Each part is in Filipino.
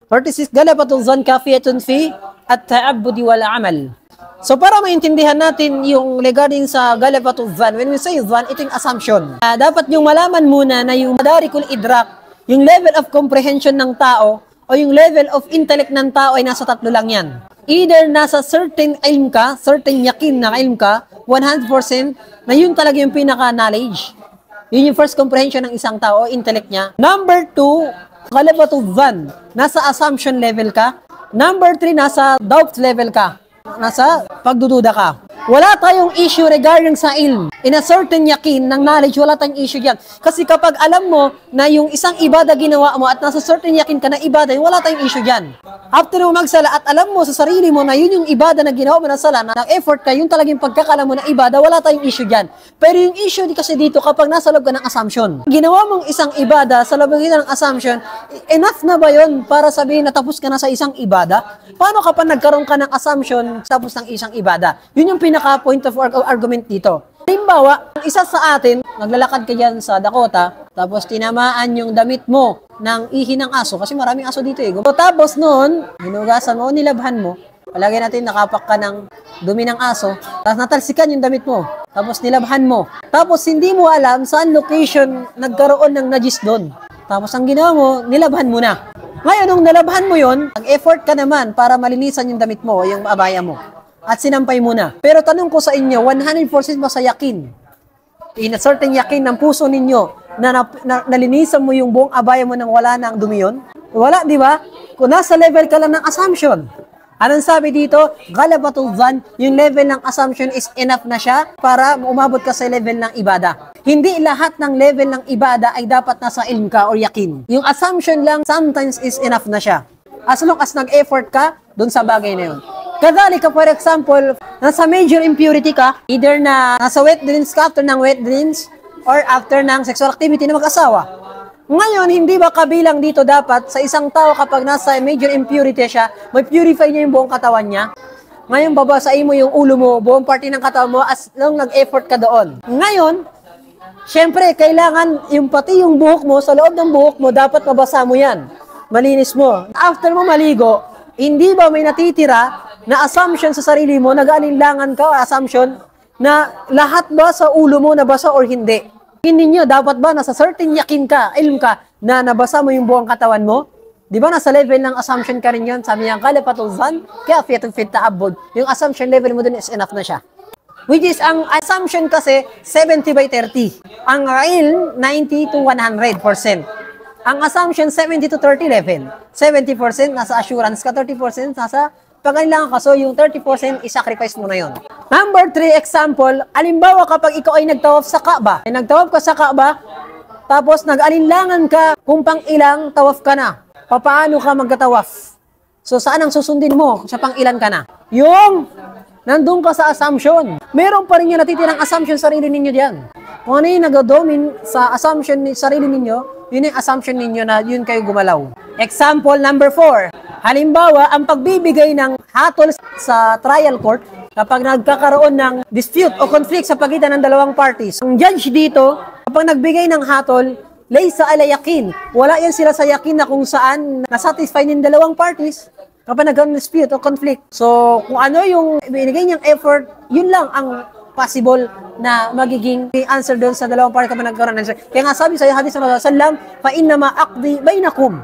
46, galabatul zan kafiyatun fi at-ta'abbudi wal amal. So para maintindihan natin yung regarding sa galabatul zan, when we say zan, ito yung assumption. Dapat yung malaman muna na yung madarikul idrak, yung level of comprehension ng tao o yung level of intellect ng tao ay nasa tatlo lang yan. Either nasa certain ilm ka, certain yakin na ilm ka, 100% na yun talaga yung pinaka-knowledge. Yun yung first comprehension ng isang tao, intellect niya. Number 2, galabatul zan, nasa assumption level ka. Number 3, nasa doubt level ka. Nasa pagdududa ka. Wala tayong issue regarding sa ilm. In a certain yakin ng knowledge, wala tayong issue yan. Kasi kapag alam mo na yung isang ibada ginawa mo at nasa certain yakin ka na ibada, wala tayong issue yan. After mo magsala at alam mo sa sarili mo na yun yung ibada na ginawa mo na sala, na nag-effort ka, yung talagang pagkakala mo na ibada, wala tayong issue yan. Pero yung issue kasi dito kapag nasa loob ka ng assumption. Ginawa mong isang ibada sa loob ng assumption, enough na ba yun para sabihin na tapos ka na sa isang ibada? Paano kapag nagkaroon ka ng assumption tapos ng isang ibada? Yun yung pinaka-point of argument dito. Halimbawa, isa sa atin, naglalakad ka dyan sa Dakota, tapos tinamaan yung damit mo ng ihi ng aso, kasi maraming aso dito eh. So, tapos noon, hinugasan mo, nilabhan mo, palagay natin nakapak ka ng dumi ng aso, tapos natalsikan yung damit mo, tapos nilabhan mo. Tapos hindi mo alam saan location nagkaroon ng najis doon. Tapos ang ginawa mo, nilabhan mo na. Ngayon, nung nalabhan mo yon, nag-effort ka naman para malinisan yung damit mo, yung abaya mo. At sinampay mo na. Pero tanong ko sa inyo, 100% ba sa yakin? In a certain yakin ng puso ninyo na nalinisan mo yung buong abaya mo nang wala na ang dumi yun? Wala, di ba? Kung nasa level ka lang ng assumption. Anong sabi dito? Galabatul zan, yung level ng assumption is enough na siya para umabot ka sa level ng ibada. Hindi lahat ng level ng ibada ay dapat nasa ilm ka or yakin. Yung assumption lang sometimes is enough na siya. As long as nag-effort ka dun sa bagay na yun. Kadalika, for example, nasa major impurity ka, either na nasa wet dreams ka, after ng wet dreams, or after ng sexual activity na mag-asawa. Ngayon, hindi ba kabilang dito dapat sa isang tao kapag nasa major impurity siya, may purify niya yung buong katawan niya? Ngayon, babasain mo yung ulo mo, buong party ng katawan mo, as long nag-effort ka doon. Ngayon, syempre, kailangan yung pati yung buhok mo, sa loob ng buhok mo, dapat mabasa mo yan. Malinis mo. After mo maligo, hindi ba may natitira na assumption sa sarili mo, nag-alinlangan ka, assumption, na lahat ba sa ulo mo nabasa or hindi? Hindi nyo, dapat ba nasa certain yakin ka, ilm ka, na nabasa mo yung buong katawan mo? Di ba nasa level ng assumption ka rin yun? Sabi niya, galabatul zan, kafiyatun fit ta'abbud. Yung assumption level mo dun is enough na siya. Which is, ang assumption kasi, 70/30. Ang ilm, 90 to 100%. Ang assumption, 70 to 30 level. 70% nasa assurance ka, 30% nasa pagkailangan ka. So, yung 30% isacrifice mo na yon. Number 3 example, alimbawa kapag ikaw ay nagtawaf sa Kaaba. Nagtawaf ka sa Kaaba, tapos nag-alinlangan ka kung pang ilang tawaf ka na. Paano ka magtatawaf? So, saan ang susundin mo? Sa pang ilan ka na? Yung nandun ka sa assumption. Meron pa rin yung natitirang assumption sarili ninyo diyan. Kung ano yung nag-domin sa assumption ni sarili ninyo, yun yung assumption ninyo na yun kayo gumalaw. Example number 4. Halimbawa, ang pagbibigay ng hatol sa trial court kapag nagkakaroon ng dispute o conflict sa pagitan ng dalawang parties. Ang judge dito, kapag nagbigay ng hatol, laysa ala yakin. Wala yan sila sa yakin na kung saan nasatisfy ng dalawang parties kapag nagkaroon ng dispute o conflict. So, kung ano yung binigay niyang effort, yun lang ang possible na magiging answer doon sa dalawang party kapag nagkaroon ng answer. Kaya nga sabi sa hadith ng Rasulullah sallam, fa inna ma aqdi bainakum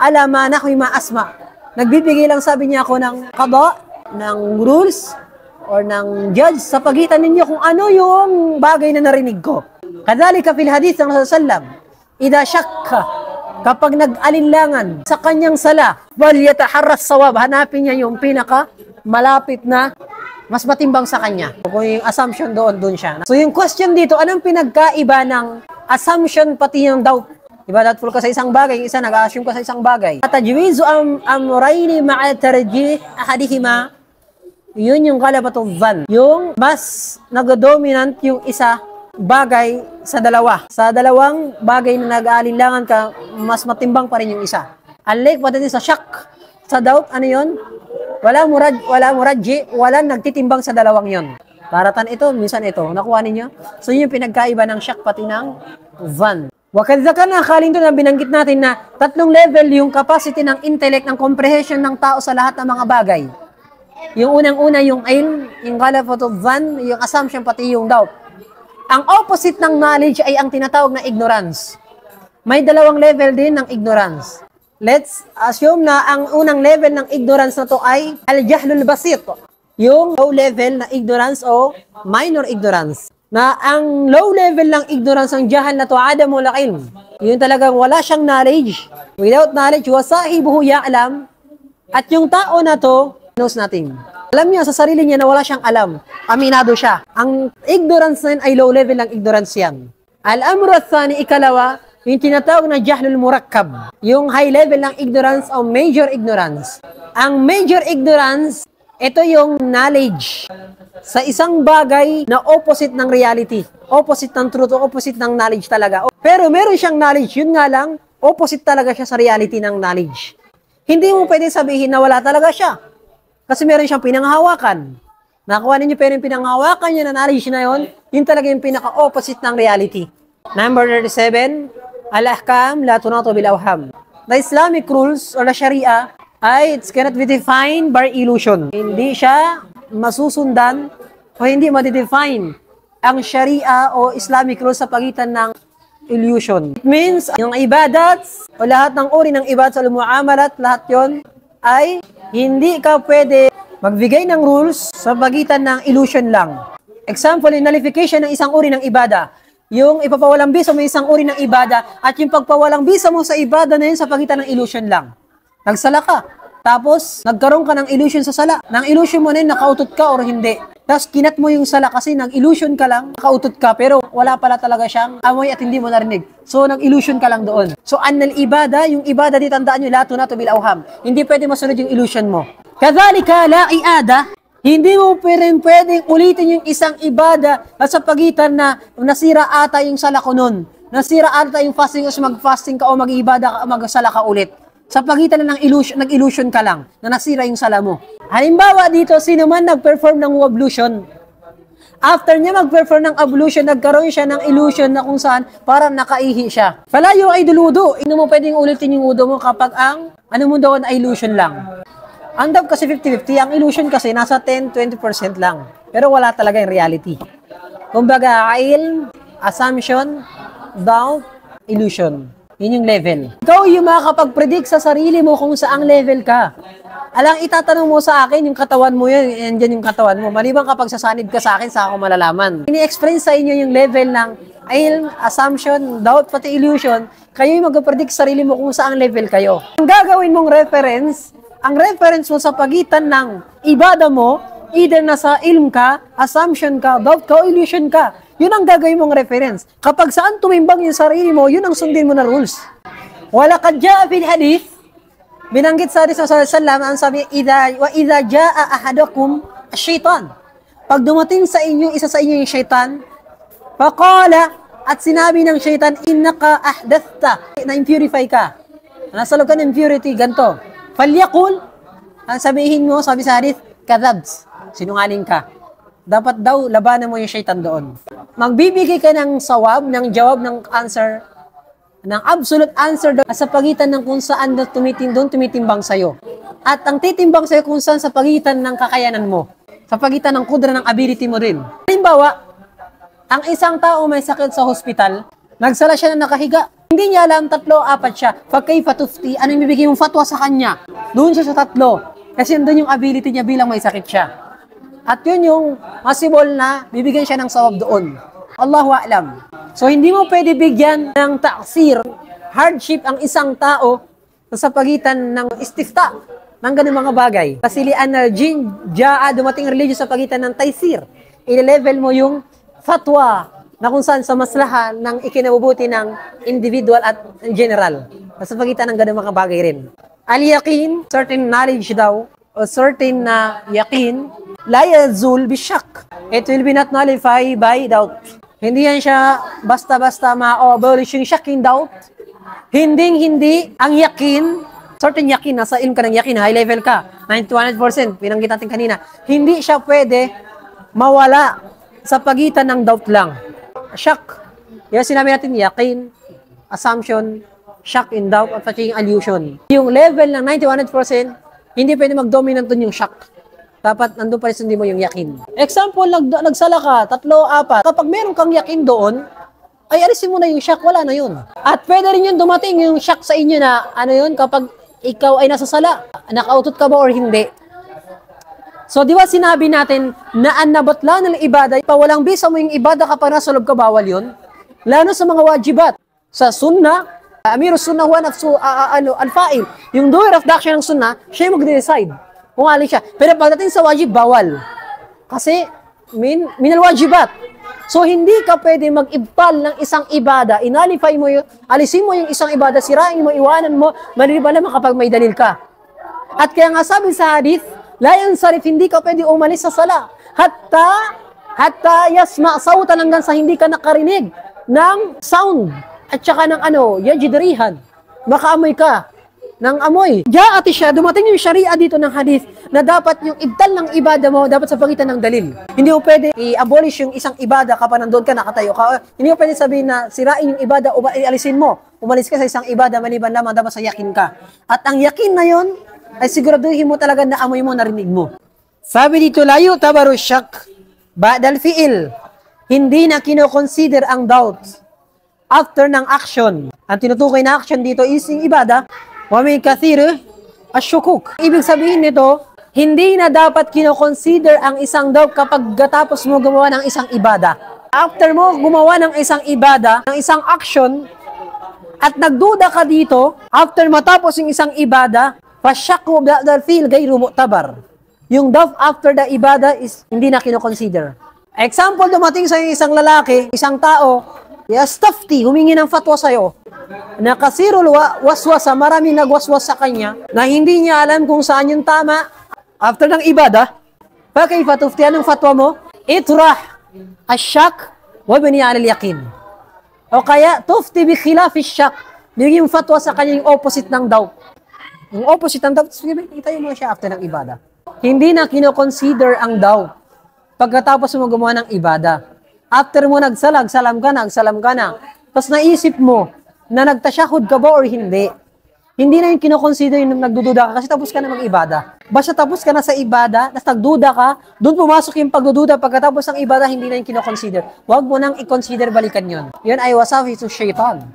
ala ma nahwi ma asma. Nagbibigay lang sabi niya ako ng qada, ng rules or ng judge sa pagitan ninyo kung ano yung bagay na narinig ko. Kadalika fil hadith ng Rasulullah sallam, idha shakka, kapag nag-alinlangan sa kanyang sala, wal yataharras sawab, hanapin niya yung pinaka malapit na mas matimbang sa kanya. Kung yung assumption doon siya. So yung question dito, anong pinagkaiba ng assumption pati yung doubt? Diba, doubtful ka sa isang bagay, isa nag-assume ka sa isang bagay. Tajwizu amrayni ma'a tarjih ahadihima, yun yung galabatul zan. Yung mas nag-dominant yung isa bagay sa dalawa. Sa dalawang bagay na nag-aalinlangan ka, mas matimbang pa rin yung isa. Unlike pati sa shak, sa doubt, ano yun? Wala muradji, walang nagtitimbang sa dalawang yon. Paratan ito, minsan ito. Nakuha ninyo? So, yun yung pinagkaiba ng shak pati ng zan. Wakad zakarna, kaling doon na binanggit natin na tatlong level yung capacity ng intellect, ng comprehension ng tao sa lahat ng mga bagay. Yung unang-una yung ilm, yung ghalafatul dhann, yung assumption, pati yung doubt. Ang opposite ng knowledge ay ang tinatawag na ignorance. May dalawang level din ng ignorance. Let's assume na ang unang level ng ignorance na to ay al-jahlul basit. Yung low level na ignorance o minor ignorance. Na ang low level ng ignorance ng jahal na to, adamul ilm. Yun talagang wala siyang knowledge. Without knowledge, wasahibuhu ya'lam. At yung tao na to, knows nothing. Alam niya sa sarili niya na wala siyang alam. Aminado siya. Ang ignorance na yun ay low level ng ignorance yan. Al-amru athani, ikalawa, yung tinatawag na jahlul murakkab. Yung high level ng ignorance o major ignorance. Ang major ignorance, ito yung knowledge sa isang bagay na opposite ng reality. Opposite ng truth, opposite ng knowledge talaga. Pero meron siyang knowledge, yun nga lang, opposite talaga siya sa reality ng knowledge. Hindi mo pwede sabihin na wala talaga siya. Kasi meron siyang pinanghahawakan. Nakuha ninyo pero yung pinanghahawakan niya na knowledge na yun talaga yung pinaka-opposite ng reality. Number 37, al-ahkam la tunatu bil awham. The Islamic rules or the Sharia it cannot be defined by illusion. Hindi siya masusundan o hindi ma-define ang Sharia o Islamic rules sa pagitan ng illusion. It means, yung ibadat o lahat ng uri ng ibadat sa muamalat, lahat yon ay hindi ka pwede magbigay ng rules sa pagitan ng illusion lang. Example, yung nullification ng isang uri ng ibada. Yung ipapawalang bisa mo isang uri ng ibada at yung pagpawalang bisa mo sa ibada na yun sa pagitan ng illusion lang. Nagsala ka. Tapos, nagkaroon ka ng illusion sa sala. Nang illusion mo na yun, nakautot ka or hindi. Tapos, kinat mo yung sala kasi nag-illusion ka lang, nakautot ka, pero wala pala talaga siyang amoy at hindi mo narinig. So, nag-illusion ka lang doon. So, annal ibada, yung ibada di tandaan nyo, la tunatu bil awham. Hindi pwede masunod yung illusion mo. Kadhalika, la i'ada, hindi mo pwedeng ulitin yung isang ibada at sa pagitan na nasira ata yung sala ko nun. Nasira ata yung fasting o mag-fasting ka o mag-ibada ka, mag-sala ka ulit. Sa pagitan na ng illusion, nag-illusion ka lang, na nasira yung sala mo. Halimbawa dito, sino man nag-perform ng ablution. After niya mag-perform ng ablution, nagkaroon siya ng illusion na kung saan parang nakaihi siya. Fala yu'idul wudu. Hindi mo pwedeng ulitin yung wudu mo kapag ang, ano mo doon, ay illusion lang. Ang doubt kasi 50-50, ang illusion kasi nasa 10-20% lang. Pero wala talaga yung reality. Kumbaga, ilm, assumption, doubt, illusion. Yun yung level. Ikaw yung makakapag-predict sa sarili mo kung saang level ka. Alang itatanong mo sa akin, yung katawan mo yun, yan yung katawan mo. Maliban kapag sasanid ka sa akin, sa ako malalaman. Ini-explain sa inyo yung level ng ilm, assumption, doubt, pati illusion. Kayo yung mag-predict sa sarili mo kung saang level kayo. Ang gagawin mong reference, ang reference mo sa pagitan ng ibada mo, either nasa ilm ka, assumption ka, doubt ka, o illusion ka. Yun ang gagawin mong reference. Kapag saan tumimbang yung sarili mo, yun ang sundin mo na rules. Walaqad jaa fil hadith, binanggit sa hadith sallallahu alaihi wasallam, ang sabi, wa idha jaa ahadakum asyaitan. Pag dumating sa inyo, isa sa inyo yung syaitan, faqala, at sinabi ng syaitan, innaka ahdathta, na-impurify ka. Nasa loob ka ng impurity, ganito. Falyaqul, ang sabihin mo, sabi sa hadith, kadhabs, sinungaling ka. Dapat daw labanan mo yung syaitan doon. Magbibigay ka ng sawab, ng jawab, ng answer, ng absolute answer doon sa pagitan ng kung saan doon tumitimbang sa'yo. At ang titimbang sa'yo kung saan sa pagitan ng kakayanan mo. Sa pagitan ng kudra ng ability mo rin. Halimbawa, ang isang tao may sakit sa hospital, nagsala siya na nakahiga. Hindi niya alam, 3 o 4 siya. Fakayfa tufti, ano yung bibigay mong fatwa sa kanya? Doon siya sa 3. Kasi doon yung ability niya bilang may sakit siya. At yun yung possible na bibigyan siya ng sawab doon. Allahu a'lam. So, hindi mo pwede bigyan ng ta'sir, hardship ang isang tao sa pagitan ng istifta ng ganun mga bagay. Kasi li'an al-jin, ja'a, dumating religion sa pagitan ng taysir. I-level mo yung fatwa na kung saan sa maslahan ng ikinabubuti ng individual at general. Sa pagitan ng ganun mga bagay rin. Al-yaqin, certain knowledge daw, o certain na yaqin, la yazul bisyak. It will be not nullified by doubt. Hindi yan siya basta-basta ma-abolish yung shak in doubt. Hindi ang yakin, certain yakin, nasa ilm ka ng yakin, high level ka, 91%, pinanggit natin kanina. Hindi siya pwede mawala sa pagitan ng doubt lang. Shak. Yan sinabi natin, yakin. assumption, shock and doubt, at pati yung illusion. Yung level ng 91%, hindi pwede mag-dominant dun yung shock. Dapat nandun pa rin mo yung yakin. Example, nagsala ka, 3, 4. Kapag meron kang yakin doon, ay alisin mo na yung shock, wala na yun. At pwede rin yun dumating yung shock sa inyo na, ano yun, kapag ikaw ay nasa sala, nakautot ka ba or hindi. So, di ba sinabi natin na ang nabatla ng ibadah, pawalang bisa mo yung ibadah kapag nasa loob ka, bawal yun. Lalo sa mga wajibat. Sa sunnah, Amirus Sunnah wa nafsu al-fa'il. Yung doer of the action ng sunnah, siya yung mag-decide kung alin siya. Pero pagdating sa wajib, bawal. Kasi, minal wajibat. So, hindi ka pwede mag-ibtal ng isang ibada, inalify mo yun, alisin mo yung isang ibada, sirain mo, iwanan mo, maliliban naman kapag may dalil ka. At kaya nga sabi sa hadith, la yansarif, hindi ka pwede umalis sa sala. Hatta yasma sautan, hanggang sa hindi ka nakarinig ng sound. At saka ng yajidrihan, makaamoy ka ng amoy. Ati siya, dumating yung sharia dito ng hadith na dapat yung ibtal ng ibada mo dapat sa pagitan ng dalil. Hindi mo pwede i-abolish yung isang ibada kapag nandun ka, nakatayo ka. Hindi mo pwede sabihin na sirain yung ibada o alisin mo. Umalis ka sa isang ibada, maliban lamang dapat sa yakin ka. At ang yakin na yon ay siguraduhin mo talaga na amoy mo, narinig mo. Sabi dito, layo tabaru syak ba'dal fi'il. Hindi na kinoconsider ang doubt after ng action. Ang tinutukoy na action dito is yung ibada. Wa may kathir asyukuk. Ibig sabihin nito, hindi na dapat kino-consider ang isang doubt kapag gatapos mo gumawa ng isang ibada. After mo gumawa ng isang ibada, ng isang action, at nagduda ka dito, after matapos yung isang ibada, fasyaku ba'dal fi'l gayru mu'tabar. Yung doubt after the ibada is hindi na kino-consider. Example, dumating sa isang lalaki, isang tao, yastafti, humingi ng fatwa sa'yo, nakasirul waswasa, maraming nagwaswas sa kanya, na hindi niya alam kung saan yung tama. After ng ibada, pakaifa tufti, anong fatwa mo? Itrah asyak wa bani alal yakin. O kaya, tufti bi khilafi syak, bigyan yung fatwa sa kanya yung opposite ng doubt. Yung opposite ng doubt, sige, itayo mo siya after ng ibada. Hindi na kino-consider ang doubt pagkatapos mo gumawa ng ibada. After mo nagsalam ka na. Tapos naisip mo na nagtasyahud ka ba or hindi. Hindi na yung kinoconsider yung nagdududa ka kasi tapos ka na mag-ibada. Basta tapos ka na sa ibada, tapos nagduda ka, doon pumasok yung pagdududa pagkatapos ng ibada, hindi na yung kinoconsider. Huwag mo nang i-consider, balikan yun. Yun ay wasafi to shaitan.